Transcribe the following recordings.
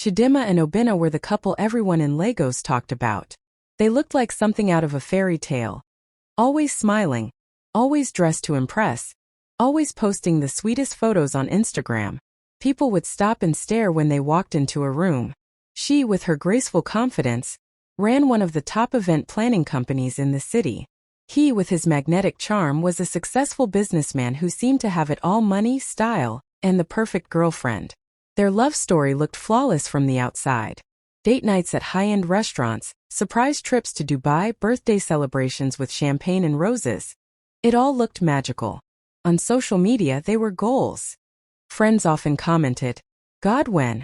Chidimma and Obinna were the couple everyone in Lagos talked about. They looked like something out of a fairy tale. Always smiling, always dressed to impress, always posting the sweetest photos on Instagram. People would stop and stare when they walked into a room. She, with her graceful confidence, ran one of the top event planning companies in the city. He, with his magnetic charm, was a successful businessman who seemed to have it all: money, style, and the perfect girlfriend. Their love story looked flawless from the outside. Date nights at high-end restaurants, surprise trips to Dubai, birthday celebrations with champagne and roses. It all looked magical. On social media, they were goals. Friends often commented, "God, when?"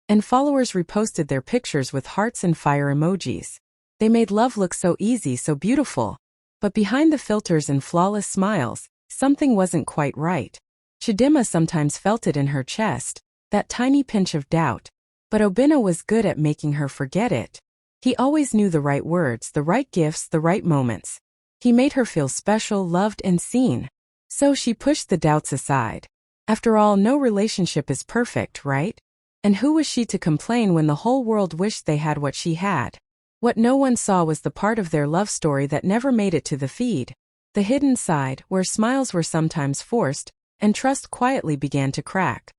And followers reposted their pictures with hearts and fire emojis. They made love look so easy, so beautiful. But behind the filters and flawless smiles, something wasn't quite right. Chidimma sometimes felt it in her chest, that tiny pinch of doubt. But Obinna was good at making her forget it. He always knew the right words, the right gifts, the right moments. He made her feel special, loved, and seen. So she pushed the doubts aside. After all, no relationship is perfect, right? And who was she to complain when the whole world wished they had what she had? What no one saw was the part of their love story that never made it to the feed. The hidden side, where smiles were sometimes forced, and trust quietly began to crack.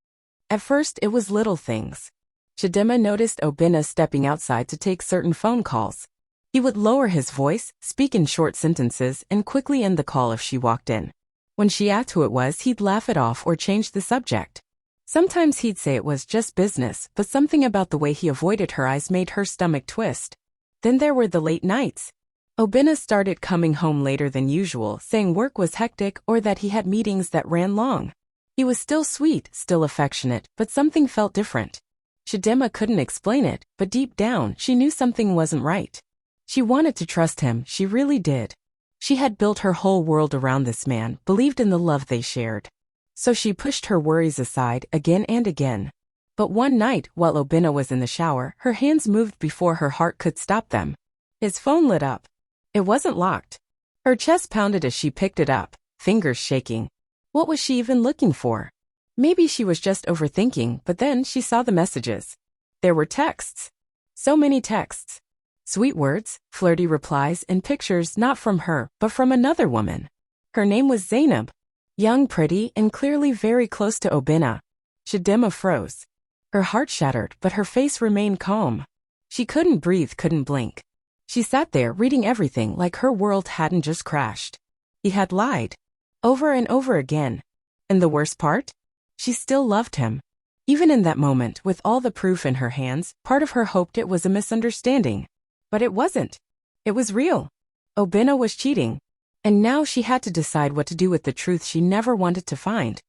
At first, it was little things. Chidimma noticed Obinna stepping outside to take certain phone calls. He would lower his voice, speak in short sentences, and quickly end the call if she walked in. When she asked who it was, he'd laugh it off or change the subject. Sometimes he'd say it was just business, but something about the way he avoided her eyes made her stomach twist. Then there were the late nights. Obinna started coming home later than usual, saying work was hectic or that he had meetings that ran long. He was still sweet, still affectionate, but something felt different. Chidimma couldn't explain it, but deep down, she knew something wasn't right. She wanted to trust him, she really did. She had built her whole world around this man, believed in the love they shared. So she pushed her worries aside again and again. But one night, while Obinna was in the shower, her hands moved before her heart could stop them. His phone lit up. It wasn't locked. Her chest pounded as she picked it up, fingers shaking. What was she even looking for? Maybe she was just overthinking, but then she saw the messages. There were texts. So many texts. Sweet words, flirty replies, and pictures not from her, but from another woman. Her name was Zainab. Young, pretty, and clearly very close to Obinna. Chidimma froze. Her heart shattered, but her face remained calm. She couldn't breathe, couldn't blink. She sat there reading everything like her world hadn't just crashed. He had lied. Over and over again. And the worst part? She still loved him. Even in that moment, with all the proof in her hands, part of her hoped it was a misunderstanding. But it wasn't. It was real. Obinna was cheating. And now she had to decide what to do with the truth she never wanted to find.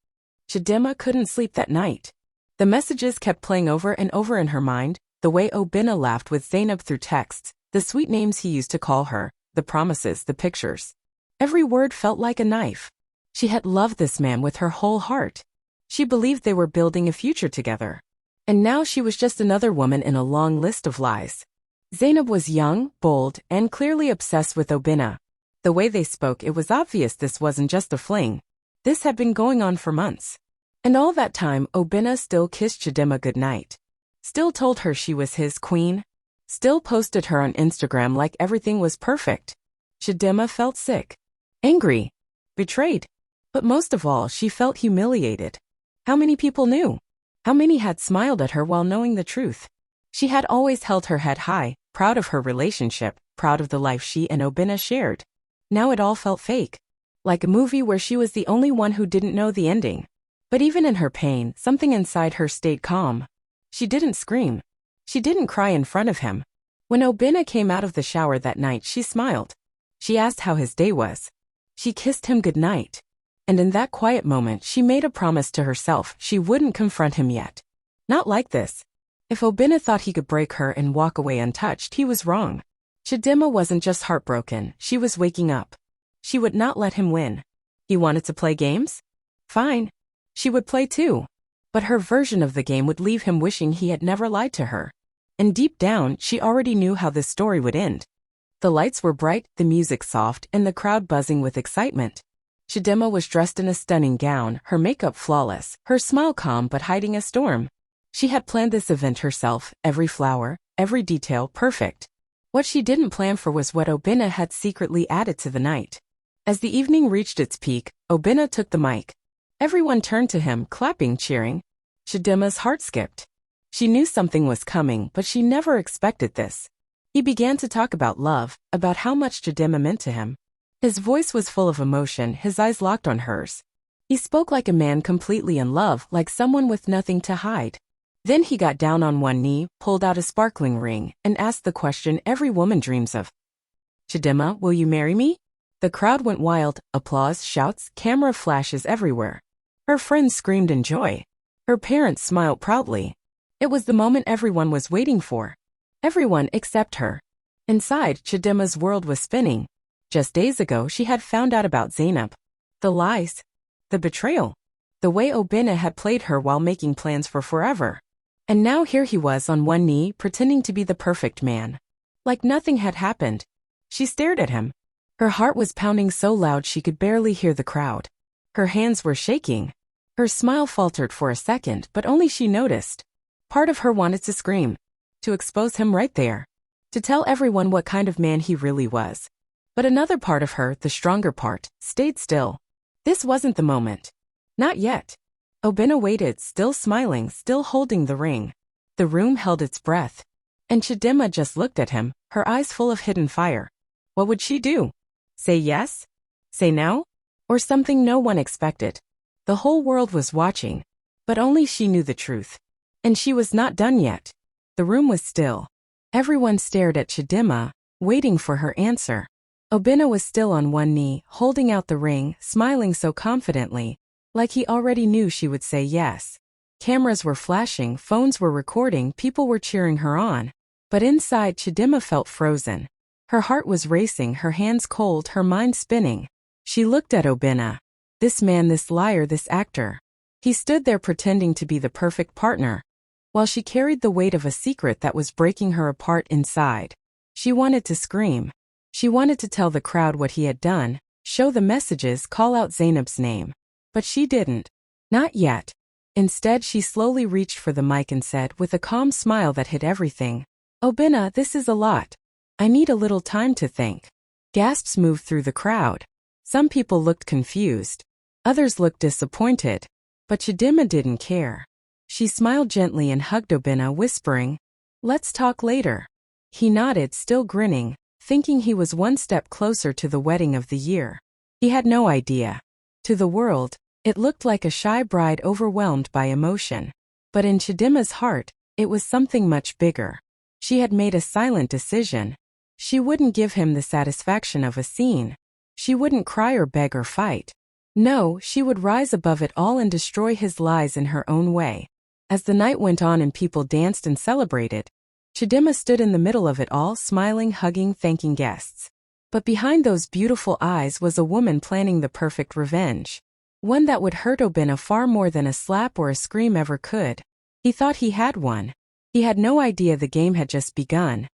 Chidimma couldn't sleep that night. The messages kept playing over and over in her mind, the way Obinna laughed with Zainab through texts, the sweet names he used to call her, the promises, the pictures. Every word felt like a knife. She had loved this man with her whole heart. She believed they were building a future together. And now she was just another woman in a long list of lies. Zainab was young, bold, and clearly obsessed with Obinna. The way they spoke, it was obvious this wasn't just a fling. This had been going on for months. And all that time, Obinna still kissed Chidimma goodnight. Still told her she was his queen. Still posted her on Instagram like everything was perfect. Chidimma felt sick. Angry. Betrayed. But most of all, she felt humiliated. How many people knew? How many had smiled at her while knowing the truth? She had always held her head high, proud of her relationship, proud of the life she and Obinna shared. Now it all felt fake. Like a movie where she was the only one who didn't know the ending. But even in her pain, something inside her stayed calm. She didn't scream. She didn't cry in front of him. When Obinna came out of the shower that night, she smiled. She asked how his day was. She kissed him goodnight. And in that quiet moment, she made a promise to herself she wouldn't confront him yet. Not like this. If Obinna thought he could break her and walk away untouched, he was wrong. Chidimma wasn't just heartbroken, she was waking up. She would not let him win. He wanted to play games? Fine. She would play too. But her version of the game would leave him wishing he had never lied to her. And deep down, she already knew how this story would end. The lights were bright, the music soft, and the crowd buzzing with excitement. Chidimma was dressed in a stunning gown, her makeup flawless, her smile calm but hiding a storm. She had planned this event herself, every flower, every detail perfect. What she didn't plan for was what Obinna had secretly added to the night. As the evening reached its peak, Obinna took the mic. Everyone turned to him, clapping, cheering. Chidimma's heart skipped. She knew something was coming, but she never expected this. He began to talk about love, about how much Chidimma meant to him. His voice was full of emotion, his eyes locked on hers. He spoke like a man completely in love, like someone with nothing to hide. Then he got down on one knee, pulled out a sparkling ring, and asked the question every woman dreams of. Chidimma, will you marry me? The crowd went wild, applause, shouts, camera flashes everywhere. Her friends screamed in joy. Her parents smiled proudly. It was the moment everyone was waiting for. Everyone except her. Inside, Chidimma's world was spinning. Just days ago she had found out about Zainab. The lies. The betrayal. The way Obinna had played her while making plans for forever. And now here he was on one knee, pretending to be the perfect man. Like nothing had happened. She stared at him. Her heart was pounding so loud she could barely hear the crowd. Her hands were shaking. Her smile faltered for a second, but only she noticed. Part of her wanted to scream. To expose him right there. To tell everyone what kind of man he really was. But another part of her, the stronger part, stayed still. This wasn't the moment. Not yet. Obinna waited, still smiling, still holding the ring. The room held its breath. And Chidimma just looked at him, her eyes full of hidden fire. What would she do? Say yes? Say no? Or something no one expected? The whole world was watching. But only she knew the truth. And she was not done yet. The room was still. Everyone stared at Chidimma, waiting for her answer. Obinna was still on one knee, holding out the ring, smiling so confidently, like he already knew she would say yes. Cameras were flashing, phones were recording, people were cheering her on. But inside, Chidimma felt frozen. Her heart was racing, her hands cold, her mind spinning. She looked at Obinna. This man, this liar, this actor. He stood there pretending to be the perfect partner, while she carried the weight of a secret that was breaking her apart inside. She wanted to scream. She wanted to tell the crowd what he had done, show the messages, call out Zainab's name. But she didn't. Not yet. Instead, she slowly reached for the mic and said, with a calm smile that hid everything, Obinna, this is a lot. I need a little time to think. Gasps moved through the crowd. Some people looked confused. Others looked disappointed. But Chidimma didn't care. She smiled gently and hugged Obinna, whispering, let's talk later. He nodded, still grinning, thinking he was one step closer to the wedding of the year. He had no idea. To the world, it looked like a shy bride overwhelmed by emotion. But in Chidimma's heart, it was something much bigger. She had made a silent decision. She wouldn't give him the satisfaction of a scene. She wouldn't cry or beg or fight. No, she would rise above it all and destroy his lies in her own way. As the night went on and people danced and celebrated, Chidimma stood in the middle of it all, smiling, hugging, thanking guests. But behind those beautiful eyes was a woman planning the perfect revenge. One that would hurt Obinna far more than a slap or a scream ever could. He thought he had one. He had no idea the game had just begun.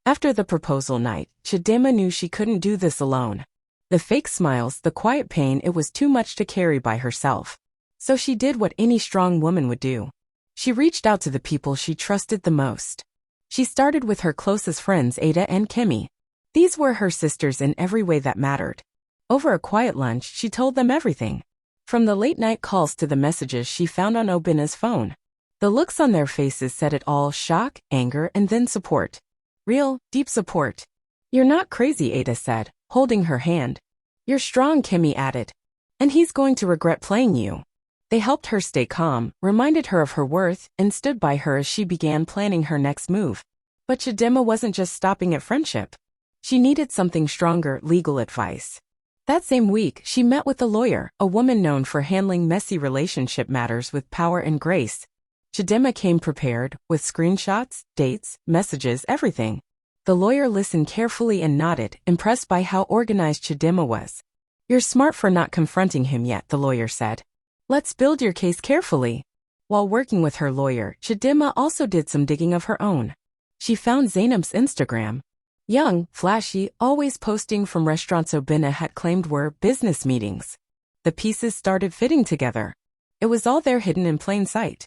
After the proposal night, Chidimma knew she couldn't do this alone. The fake smiles, the quiet pain, it was too much to carry by herself. So she did what any strong woman would do. She reached out to the people she trusted the most. She started with her closest friends Ada and Kimmy. These were her sisters in every way that mattered. Over a quiet lunch, she told them everything. From the late-night calls to the messages she found on Obinna's phone. The looks on their faces said it all: shock, anger, and then support. Real, deep support. You're not crazy, Ada said, holding her hand. You're strong, Kimmy added. And he's going to regret playing you. They helped her stay calm, reminded her of her worth, and stood by her as she began planning her next move. But Chidimma wasn't just stopping at friendship. She needed something stronger: legal advice. That same week, she met with a lawyer, a woman known for handling messy relationship matters with power and grace. Chidimma came prepared, with screenshots, dates, messages, everything. The lawyer listened carefully and nodded, impressed by how organized Chidimma was. You're smart for not confronting him yet, the lawyer said. Let's build your case carefully. While working with her lawyer, Chidimma also did some digging of her own. She found Zainab's Instagram. Young, flashy, always posting from restaurants Obinna had claimed were business meetings. The pieces started fitting together. It was all there, hidden in plain sight.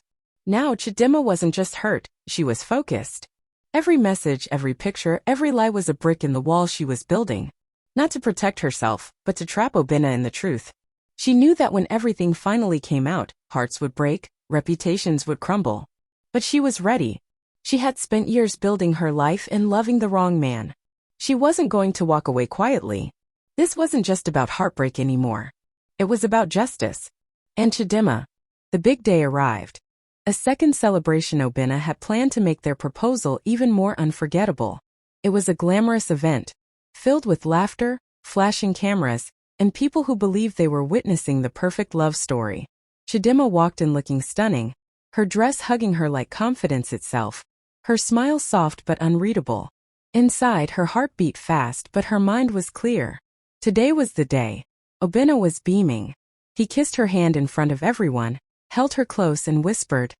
Now Chidimma wasn't just hurt, she was focused. Every message, every picture, every lie was a brick in the wall she was building. Not to protect herself, but to trap Obinna in the truth. She knew that when everything finally came out, hearts would break, reputations would crumble. But she was ready. She had spent years building her life and loving the wrong man. She wasn't going to walk away quietly. This wasn't just about heartbreak anymore. It was about justice. And Chidimma. The big day arrived. A second celebration. Obinna had planned to make their proposal even more unforgettable. It was a glamorous event, filled with laughter, flashing cameras, and people who believed they were witnessing the perfect love story. Chidimma walked in looking stunning, her dress hugging her like confidence itself, her smile soft but unreadable. Inside, her heart beat fast, but her mind was clear. Today was the day. Obinna was beaming. He kissed her hand in front of everyone, held her close and whispered,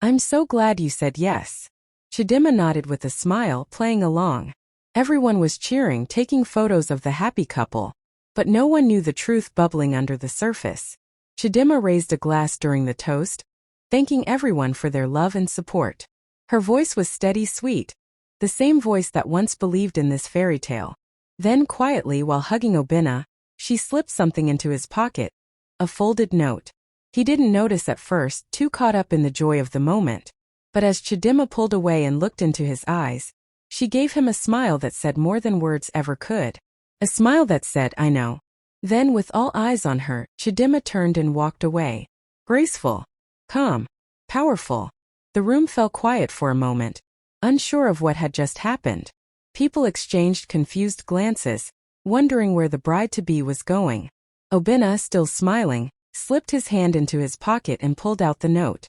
"I'm so glad you said yes." Chidimma nodded with a smile, playing along. Everyone was cheering, taking photos of the happy couple. But no one knew the truth bubbling under the surface. Chidimma raised a glass during the toast, thanking everyone for their love and support. Her voice was steady, sweet. The same voice that once believed in this fairy tale. Then quietly, while hugging Obinna, she slipped something into his pocket. A folded note. He didn't notice at first, too caught up in the joy of the moment. But as Chidimma pulled away and looked into his eyes, she gave him a smile that said more than words ever could. A smile that said, "I know." Then, with all eyes on her, Chidimma turned and walked away. Graceful, calm, powerful. The room fell quiet for a moment, unsure of what had just happened. People exchanged confused glances, wondering where the bride-to-be was going. Obinna, still smiling, slipped his hand into his pocket and pulled out the note.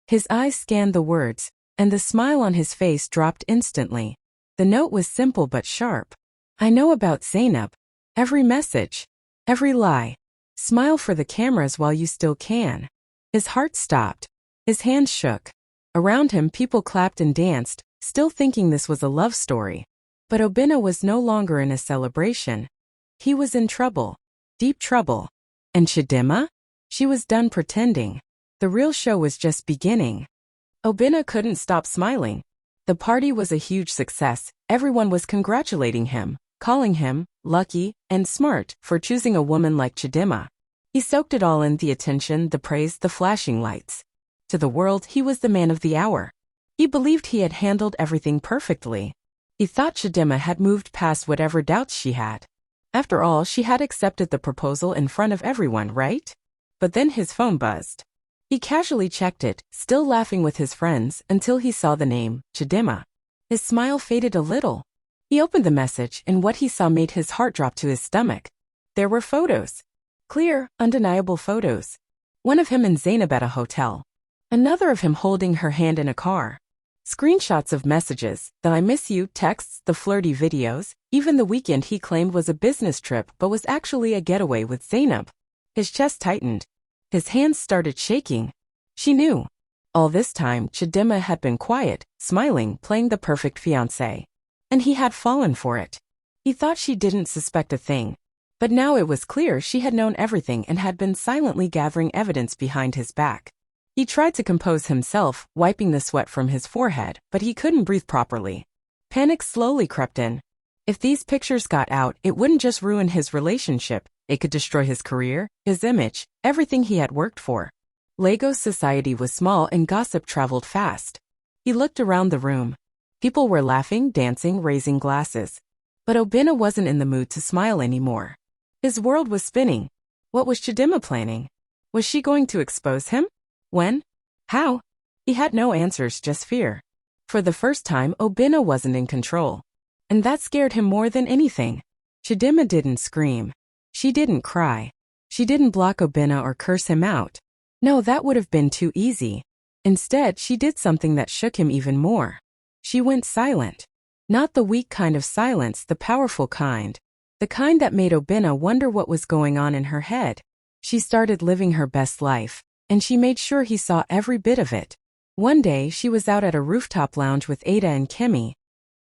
His eyes scanned the words, and the smile on his face dropped instantly. The note was simple but sharp. "I know about Zainab. Every message. Every lie. Smile for the cameras while you still can." His heart stopped. His hands shook. Around him, people clapped and danced, still thinking this was a love story. But Obinna was no longer in a celebration. He was in trouble. Deep trouble. And Chidimma? She was done pretending. The real show was just beginning. Obinna couldn't stop smiling. The party was a huge success. Everyone was congratulating him, calling him lucky and smart for choosing a woman like Chidimma. He soaked it all in, the attention, the praise, the flashing lights. To the world, he was the man of the hour. He believed he had handled everything perfectly. He thought Chidimma had moved past whatever doubts she had. After all, she had accepted the proposal in front of everyone, right? But then his phone buzzed. He casually checked it, still laughing with his friends, until he saw the name, Chidimma. His smile faded a little. He opened the message, and what he saw made his heart drop to his stomach. There were photos. Clear, undeniable photos. One of him and Zainab at a hotel. Another of him holding her hand in a car. Screenshots of messages, the "I miss you" texts, the flirty videos, even the weekend he claimed was a business trip but was actually a getaway with Zainab. His chest tightened. His hands started shaking. She knew. All this time, Chidimma had been quiet, smiling, playing the perfect fiancé. And he had fallen for it. He thought she didn't suspect a thing. But now it was clear she had known everything and had been silently gathering evidence behind his back. He tried to compose himself, wiping the sweat from his forehead, but he couldn't breathe properly. Panic slowly crept in. If these pictures got out, it wouldn't just ruin his relationship, it could destroy his career, his image, everything he had worked for. Lagos society was small and gossip traveled fast. He looked around the room. People were laughing, dancing, raising glasses. But Obinna wasn't in the mood to smile anymore. His world was spinning. What was Chidimma planning? Was she going to expose him? When? How? He had no answers, just fear. For the first time, Obinna wasn't in control. And that scared him more than anything. Chidimma didn't scream. She didn't cry. She didn't block Obinna or curse him out. No, that would have been too easy. Instead, she did something that shook him even more. She went silent. Not the weak kind of silence, the powerful kind. The kind that made Obinna wonder what was going on in her head. She started living her best life, and she made sure he saw every bit of it. One day, she was out at a rooftop lounge with Ada and Kemi,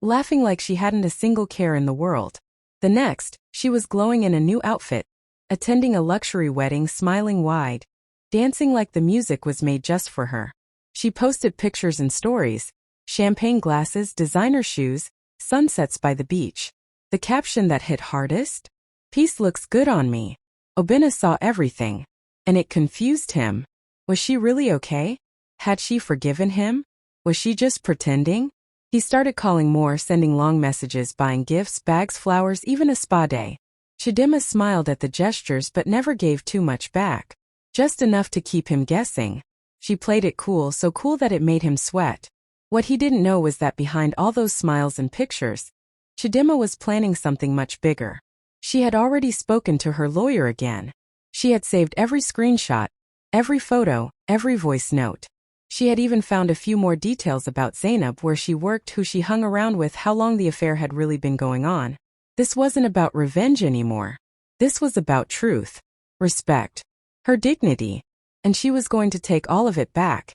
laughing like she hadn't a single care in the world. The next, she was glowing in a new outfit, attending a luxury wedding, smiling wide, dancing like the music was made just for her. She posted pictures and stories, champagne glasses, designer shoes, sunsets by the beach. The caption that hit hardest? Peace looks good on me. Obinna saw everything. And it confused him. Was she really okay? Had she forgiven him? Was she just pretending? He started calling more, sending long messages, buying gifts, bags, flowers, even a spa day. Chidimma smiled at the gestures but never gave too much back. Just enough to keep him guessing. She played it cool, so cool that it made him sweat. What he didn't know was that behind all those smiles and pictures, Chidimma was planning something much bigger. She had already spoken to her lawyer again. She had saved every screenshot, every photo, every voice note. She had even found a few more details about Zainab, where she worked, who she hung around with, how long the affair had really been going on. This wasn't about revenge anymore. This was about truth, respect, her dignity, and she was going to take all of it back.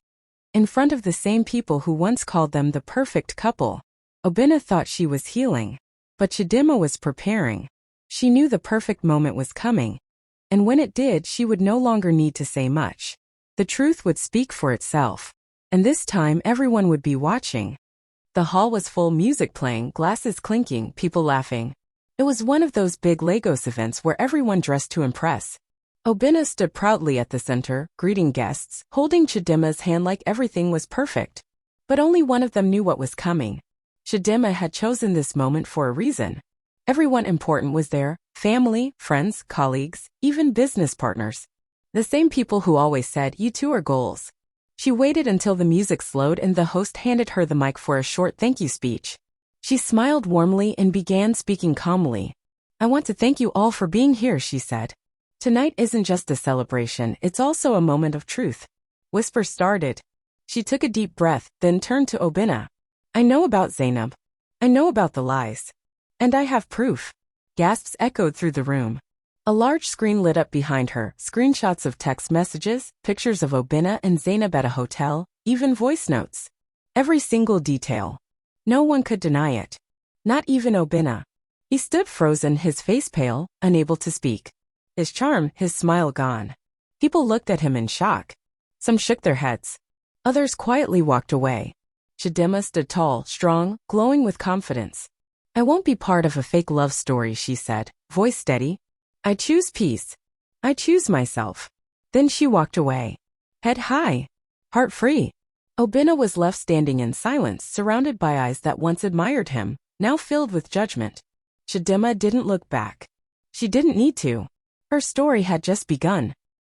In front of the same people who once called them the perfect couple. Obinna thought she was healing, but Chidimma was preparing. She knew the perfect moment was coming, and when it did, she would no longer need to say much. The truth would speak for itself, and this time everyone would be watching. The hall was full, music playing, glasses clinking, people laughing. It was one of those big Lagos events where everyone dressed to impress. Obinna stood proudly at the center, greeting guests, holding Chidimma's hand like everything was perfect. But only one of them knew what was coming. Chidimma had chosen this moment for a reason. Everyone important was there, family, friends, colleagues, even business partners. The same people who always said, "You two are goals." She waited until the music slowed and the host handed her the mic for a short thank you speech. She smiled warmly and began speaking calmly. "I want to thank you all for being here," she said. "Tonight isn't just a celebration, it's also a moment of truth." Whispers started. She took a deep breath, then turned to Obinna. "I know about Zainab. I know about the lies. And I have proof." Gasps echoed through the room. A large screen lit up behind her, screenshots of text messages, pictures of Obinna and Zainab at a hotel, even voice notes. Every single detail. No one could deny it. Not even Obinna. He stood frozen, his face pale, unable to speak. His charm, his smile gone. People looked at him in shock. Some shook their heads. Others quietly walked away. Chidimma stood tall, strong, glowing with confidence. "I won't be part of a fake love story," she said, voice steady. "I choose peace. I choose myself." Then she walked away. Head high. Heart free. Obinna was left standing in silence, surrounded by eyes that once admired him, now filled with judgment. Chidimma didn't look back. She didn't need to. Her story had just begun.